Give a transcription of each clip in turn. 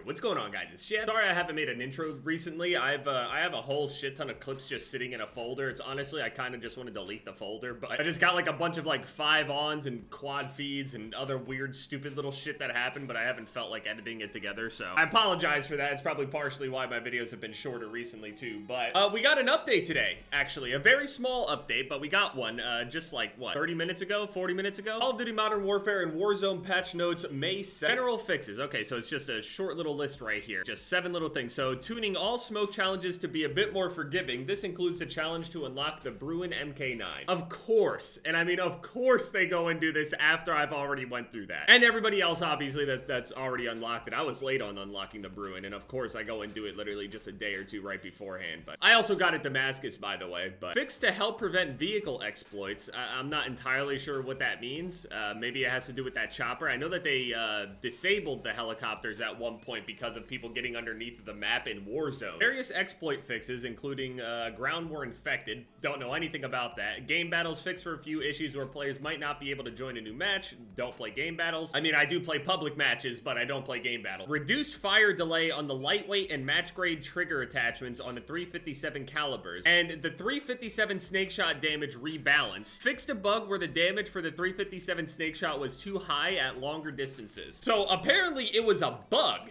What's going on, guys? It's Jev. Sorry I haven't made an intro recently. I have a whole shit ton of clips just sitting in a folder. It's honestly, I kind of just want to delete the folder, but I just got like a bunch of like 5-ons and quad feeds and other weird, stupid little shit that happened, but I haven't felt like editing it together, so I apologize for that. It's probably partially why my videos have been shorter recently too, but we got an update today, actually. A very small update, but we got one just like, what, 30 minutes ago, 40 minutes ago? Call of Duty Modern Warfare and Warzone patch notes May 7th. General fixes. Okay, so it's just a short little list right here. Just 7 little things. So, tuning all smoke challenges to be a bit more forgiving. This includes a challenge to unlock the Bruin MK9. Of course. And I mean, of course they go and do this after I've already went through that. And everybody else, obviously, that's already unlocked it. I was late on unlocking the Bruin, and of course I go and do it literally just a day or two right beforehand. But I also got it Damascus, by the way. But fixed to help prevent vehicle exploits. I'm not entirely sure what that means. Maybe it has to do with that chopper. I know that they disabled the helicopters at one point because of people getting underneath the map in Warzone. Various exploit fixes, including ground war infected. Don't know anything about that. Game battles fixed for a few issues where players might not be able to join a new match. Don't play game battles. I mean, I do play public matches, but I don't play game battles. Reduced fire delay on the lightweight and match grade trigger attachments on the 357 calibers. And the 357 snake shot damage rebalance. Fixed a bug where the damage for the 357 snake shot was too high at longer distances. So apparently it was a bug.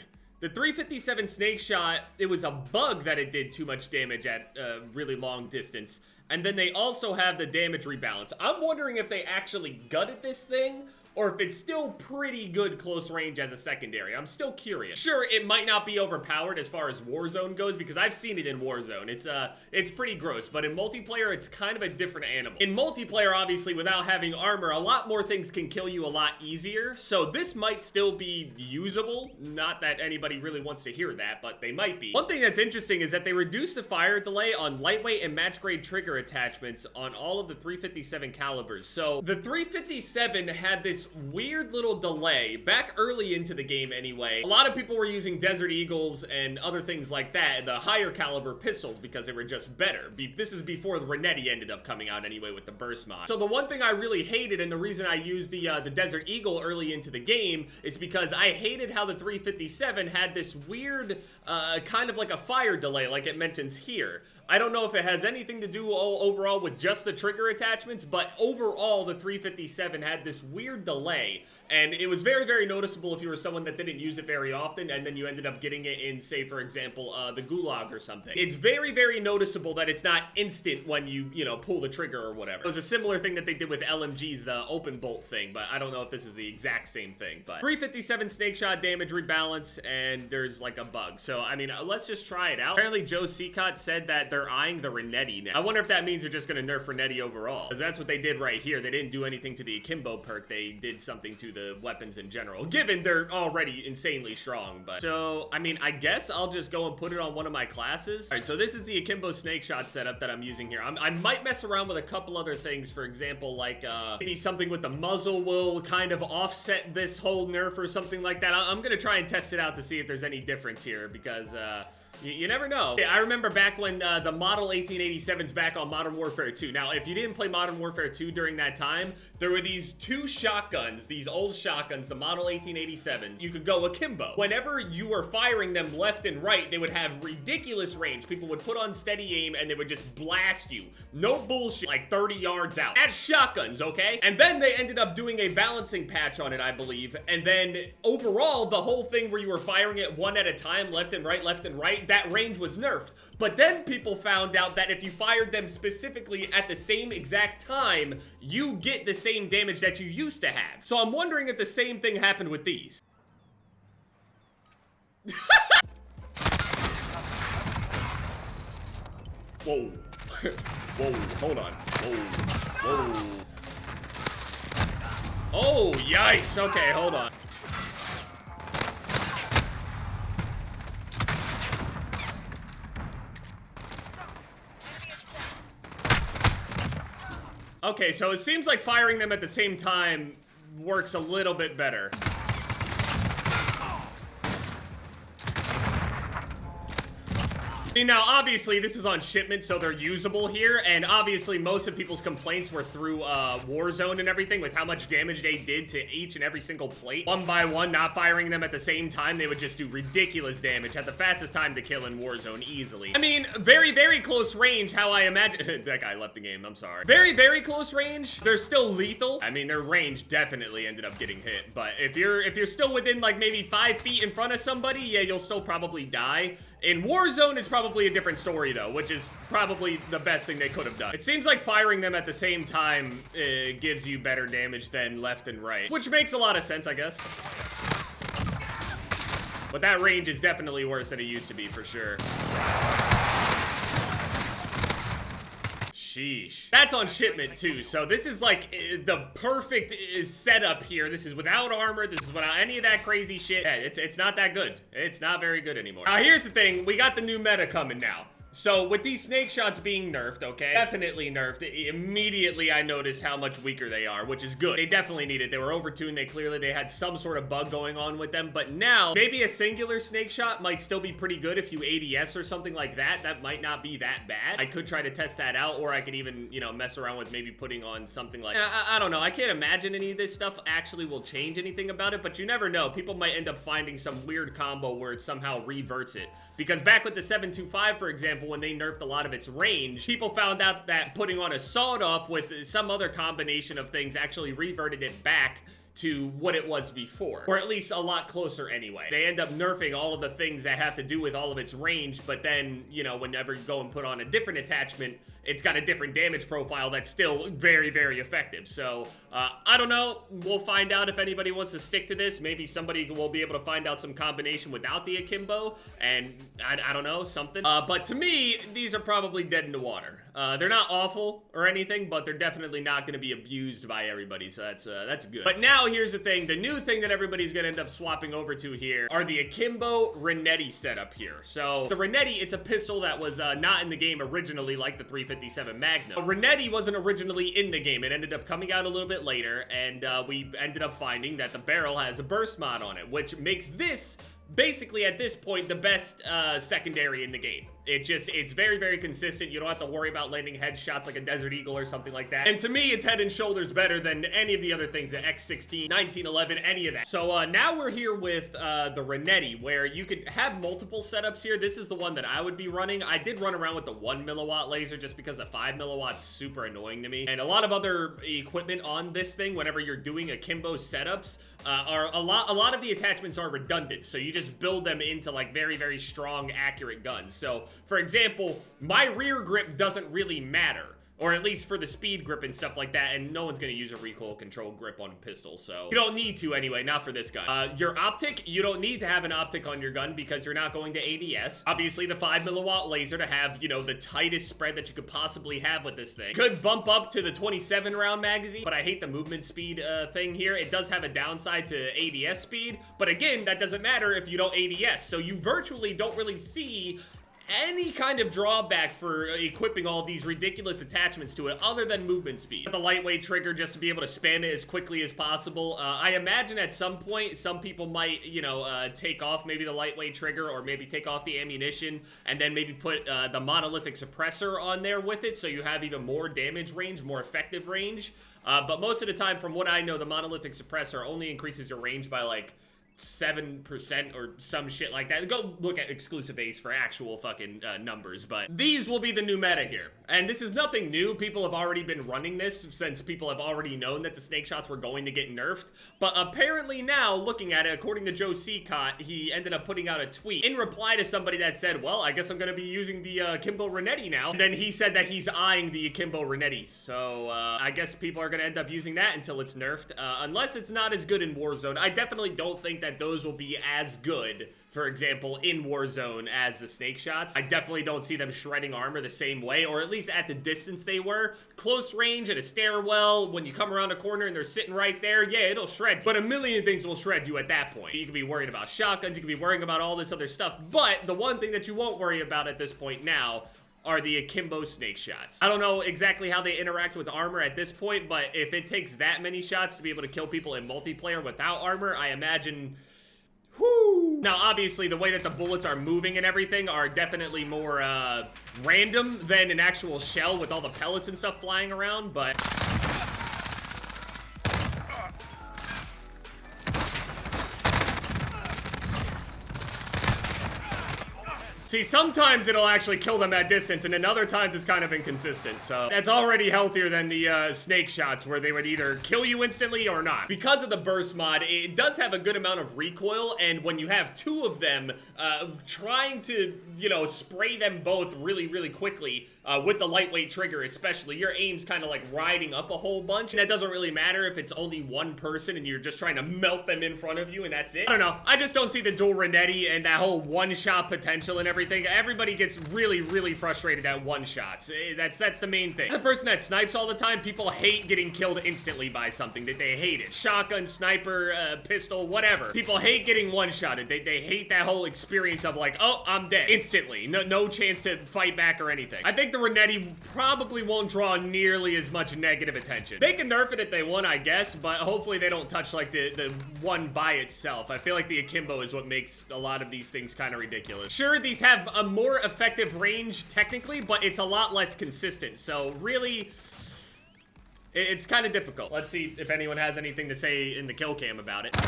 The 357 snake shot, it was a bug that it did too much damage at a really long distance. And then they also have the damage rebalance. I'm wondering if they actually gutted this thing, or if it's still pretty good close range as a secondary. I'm still curious. Sure, it might not be overpowered as far as Warzone goes, because I've seen it in Warzone. It's pretty gross, but in multiplayer, it's kind of a different animal. In multiplayer, obviously, without having armor, a lot more things can kill you a lot easier, so this might still be usable. Not that anybody really wants to hear that, but they might be. One thing that's interesting is that they reduced the fire delay on lightweight and match grade trigger attachments on all of the 357 calibers. So the 357 had this weird little delay back early into the game anyway. A lot of people were using Desert Eagles and other things like that, the higher caliber pistols, because they were just better. This is before the Renetti ended up coming out anyway with the burst mod. So the one thing I really hated, and the reason I used the Desert Eagle early into the game, is because I hated how the 357 had this weird kind of like a fire delay like it mentions here. I don't know if it has anything to do overall with just the trigger attachments, but overall the 357 had this weird delay, and it was very, very noticeable if you were someone that didn't use it very often, and then you ended up getting it in, say, for example, the Gulag or something. It's very, very noticeable that it's not instant when you know, pull the trigger or whatever. It was a similar thing that they did with LMGs, the open bolt thing, but I don't know if this is the exact same thing. But 357 snake shot damage rebalance, and there's like a bug. So, I mean, let's just try it out. Apparently, Joe Seacott said that they're eyeing the Renetti now. I wonder if that means they're just gonna nerf Renetti overall, because that's what they did right here. They didn't do anything to the Akimbo perk. They did something to the weapons in general, given they're already insanely strong. But so, I mean, I guess I'll just go and put it on one of my classes. All right, so this is the Akimbo snake shot setup that I'm using here. I might mess around with a couple other things. For example, like maybe something with the muzzle will kind of offset this whole nerf or something like that. I'm gonna try and test it out to see if there's any difference here, because you never know. I remember back when the Model 1887's back on Modern Warfare 2. Now, if you didn't play Modern Warfare 2 during that time, there were these 2 shotguns, these old shotguns, the Model 1887s. You could go akimbo. Whenever you were firing them left and right, they would have ridiculous range. People would put on steady aim and they would just blast you. No bullshit, like 30 yards out. That's shotguns, okay? And then they ended up doing a balancing patch on it, I believe. And then overall, the whole thing where you were firing it one at a time, left and right, that range was nerfed. But then people found out that if you fired them specifically at the same exact time, you get the same damage that you used to have. So I'm wondering if the same thing happened with these. Whoa. Whoa, hold on. Whoa. Oh, yikes. Okay, hold on. Okay, so it seems like firing them at the same time works a little bit better. Now, obviously, this is on shipment, so they're usable here, and obviously, most of people's complaints were through Warzone and everything, with how much damage they did to each and every single plate. One by one, not firing them at the same time, they would just do ridiculous damage. Had the fastest time to kill in Warzone, easily. I mean, very, very close range, how I imagine... That guy left the game, I'm sorry. Very, very close range. They're still lethal. I mean, their range definitely ended up getting hit, but if you're still within, like, maybe 5 feet in front of somebody, yeah, you'll still probably die. In Warzone, it's probably a different story, though, which is probably the best thing they could have done. It seems like firing them at the same time gives you better damage than left and right, which makes a lot of sense, I guess. But that range is definitely worse than it used to be, for sure. Sheesh. That's on shipment too, so this is like the perfect setup here. This is without armor, this is without any of that crazy shit. Yeah, it's not that good. It's not very good anymore. Now here's the thing, we got the new meta coming now. So with these snake shots being nerfed, okay, definitely nerfed, immediately I noticed how much weaker they are, which is good. They definitely need it. They were overtuned. They had some sort of bug going on with them, but now maybe a singular snake shot might still be pretty good if you ADS or something like that. That might not be that bad. I could try to test that out, or I could even, you know, mess around with maybe putting on something like, I don't know. I can't imagine any of this stuff actually will change anything about it, but you never know. People might end up finding some weird combo where it somehow reverts it. Because back with the 725, for example, when they nerfed a lot of its range, people found out that putting on a sawed-off with some other combination of things actually reverted it back to what it was before, or at least a lot closer anyway. They end up nerfing all of the things that have to do with all of its range, but then, you know, whenever you go and put on a different attachment, it's got a different damage profile that's still very, very effective. So, I don't know. We'll find out if anybody wants to stick to this. Maybe somebody will be able to find out some combination without the Akimbo, and I don't know, something. But to me, these are probably dead in the water. They're not awful or anything, but they're definitely not going to be abused by everybody, so that's good. But now, here's the thing. The new thing that everybody's going to end up swapping over to here are the Akimbo Renetti setup here. So, the Renetti, it's a pistol that was not in the game originally, like the 357 Magnum. Renetti wasn't originally in the game. It ended up coming out a little bit later, and we ended up finding that the barrel has a burst mod on it, which makes this basically at this point the best secondary in the game. It's very, very consistent. You don't have to worry about landing headshots like a Desert Eagle or something like that. And to me, it's head and shoulders better than any of the other things, the X16, 1911, any of that. So now we're here with the Renetti, where you could have multiple setups here. This is the one that I would be running. I did run around with the 1 milliwatt laser just because the 5 milliwatt's super annoying to me. And a lot of other equipment on this thing, whenever you're doing Akimbo setups, are a lot of the attachments are redundant. So you just build them into like very, very strong, accurate guns. So for example, my rear grip doesn't really matter, or at least for the speed grip and stuff like that, and no one's gonna use a recoil control grip on a pistol, so you don't need to anyway, not for this gun. Your optic, you don't need to have an optic on your gun because you're not going to ADS. Obviously, the 5 milliwatt laser to have, you know, the tightest spread that you could possibly have with this thing. Could bump up to the 27 round magazine, but I hate the movement speed thing here. It does have a downside to ADS speed, but again, that doesn't matter if you don't ADS, so you virtually don't really see any kind of drawback for equipping all these ridiculous attachments to it other than movement speed. The lightweight trigger just to be able to spam it as quickly as possible. I imagine at some point some people might, you know, take off maybe the lightweight trigger or maybe take off the ammunition and then maybe put the monolithic suppressor on there with it so you have even more damage range, more effective range. But most of the time, from what I know, the monolithic suppressor only increases your range by like 7% or some shit like that. Go look at Exclusive Ace for actual fucking numbers, but these will be the new meta here. And this is nothing new. People have already been running this since people have already known that the snake shots were going to get nerfed. But apparently now, looking at it, according to Joe Seacott, he ended up putting out a tweet in reply to somebody that said, well, I guess I'm going to be using the Akimbo Renetti now. And then he said that he's eyeing the Akimbo Renetti. So I guess people are going to end up using that until it's nerfed. Unless it's not as good in Warzone. I definitely don't think that those will be as good, for example, in Warzone as the snake shots. I definitely don't see them shredding armor the same way, or at least at the distance they were. Close range at a stairwell, when you come around a corner and they're sitting right there, yeah, it'll shred you. But a million things will shred you at that point. You can be worried about shotguns, you can be worrying about all this other stuff, but the one thing that you won't worry about at this point now are the Akimbo snake shots. I don't know exactly how they interact with armor at this point, but if it takes that many shots to be able to kill people in multiplayer without armor, I imagine Whew. Now, obviously, the way that the bullets are moving and everything are definitely more random than an actual shell with all the pellets and stuff flying around, but... See, sometimes it'll actually kill them at distance, and then other times it's kind of inconsistent, so that's already healthier than the snake shots, where they would either kill you instantly or not. Because of the burst mod, it does have a good amount of recoil, and when you have two of them, trying to, you know, spray them both really, really quickly, with the lightweight trigger especially, your aim's kind of like riding up a whole bunch, and that doesn't really matter if it's only one person and you're just trying to melt them in front of you and that's it. I don't know, I just don't see the dual Renetti and that whole one-shot potential and everything. Everybody gets really, really frustrated at one-shots. That's the main thing. As a person that snipes all the time, people hate getting killed instantly by something. That they hate it. Shotgun, sniper, pistol, whatever. People hate getting one-shotted. They hate that whole experience of like, oh, I'm dead instantly. No chance to fight back or anything. I think the Renetti probably won't draw nearly as much negative attention. They can nerf it if they want, I guess, but hopefully they don't touch like the one by itself. I feel like the Akimbo is what makes a lot of these things kind of ridiculous. Sure, these have a more effective range technically, but it's a lot less consistent, so really it's kind of difficult. Let's see if anyone has anything to say in the kill cam about it. Yo,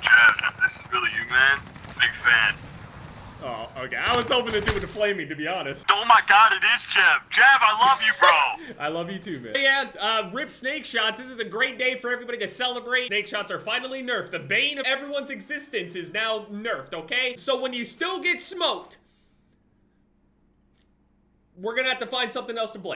Jev, this is really you, man. Big fan. Oh, okay. I was hoping to do it to flame me, to be honest. Oh my god, it is Jev. Jev, I love you, bro. I love you too, man. Yeah, rip snake shots. This is a great day for everybody to celebrate. Snake shots are finally nerfed. The bane of everyone's existence is now nerfed, okay? So when you still get smoked, we're gonna have to find something else to blame.